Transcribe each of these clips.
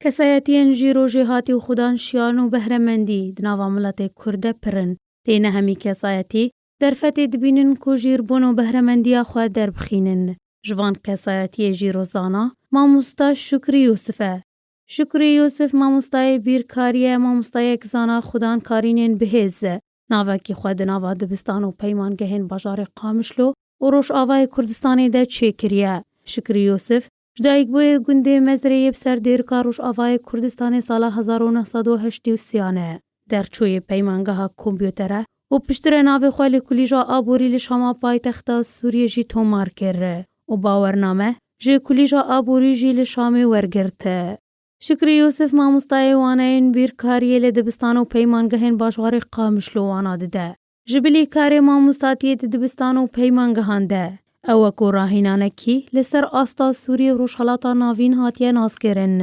کەسایەتیان ژی ڕۆژێ هاتی و خودان شیان و بەهرەمەندی دناوا مڵەتێک کوردە پرن. تێنە هەمی کەسایەتی دەرفەتێ دبینن کو ژیربوون و بەهرەمەندیە خوا دەربخینن. ژوان کەسایەتیە ژی ڕۆزانە مامۆستا شکری یوسفە. شکری یوسف مامۆستایە بیرکاریە مامۆستایەک زانا خودان کارینێن بهێزە. ناوەکی خوا دناوا دبستان و پەیمانگەهێن باژارێ قامشلۆ و ڕۆژئاوای کوردستانی دە چێکریە. شکری یوسف جدایک بۆیە گوندێ مەزرەیە بسەر دێرکا ڕۆژئاوای کوردستانی ساڵا 1980 دەرچوویە پەیمانگەها کۆمپیۆتەرە و پشترە ناوێ خوا لێ کولیژا ئابووری لە شاما پایتەختە سووریەژی تۆمار کردە و باوەرنامە ژێ کولیژا ئابووریژی لە شامێ وەرگرتە. شکری یوسف مامۆستایە وانەیەن بیرکاریە لە دبستان و پەیمانگەهێن باژارێ قامشلۆوانە ددە. ژبلی کارێ مامۆستاتیە دبستان و پەیمانگەهاندە. ئەوە کۆ ڕاهینانەکی لەسەر ئاستا سووریە و ڕۆژهەڵاتا ناوین هاتیە ناسکردن.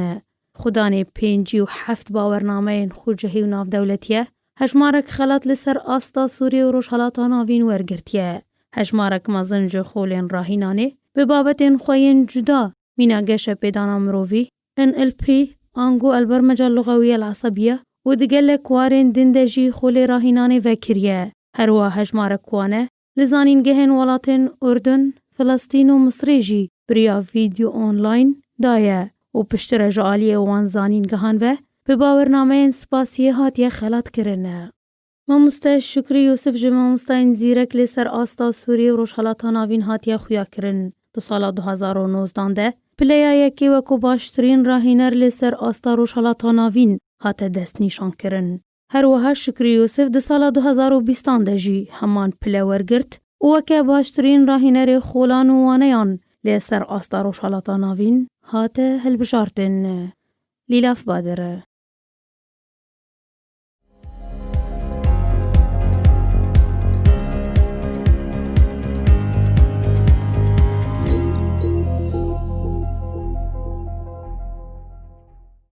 خودانێ 57 باوەرنامەیەن خوجەهی و ناودەولەتیە. هەژمارەك خەلات لەسەر ئاستا سووریە و ڕۆژهەڵاتا ناوین وەرگرتیە. هەژمارەك مەزنجە خۆلێن ڕاهینانێ بە بابەتێن خۆیەن جودا مینا گەشە پێدانا مرۆڤی NLP ئانگۆ ئەلبەرمەجە لغەویە العەسەبیە و دگەلێک وارێن دندەژی خۆلێ ڕاهینانێ ڤەکریە. هەروە هەژمارەك کوانە لە زانینگەهێن وڵاتێن ئوردن، فلەستین و مسرێژی بریا ڤیدیۆ ئۆنلاین دایە و پشترە ژە ئالیە وان زانینگەهان ڤە بە باوەرنامەیەن سپاسیە هاتیە خەلاتکردنە. مامۆستای شکری یوسف ژە مامۆستایەن زیرەک لەسەر ئاستا سووریە و ڕۆژهەڵاتا ناوین هاتیە خویاکردن. دو ساڵا 2019 پلەیایەکی وەکو باشترین ڕاهینەر لەسەر ئاستا ڕۆژهەڵاتا ناوین هاتە دەستنیشانکردن. هەروەها شکری یوسف دە ساڵا 2020 دەژی هەمان پلە وەرگرت و وەکە باشترین ڕاهینەرێ خۆلان و وانەیان لەسەر ئاستا ڕۆژهەڵاتا ناوین هاتە هەلبژاردن. لیلاف بادرە.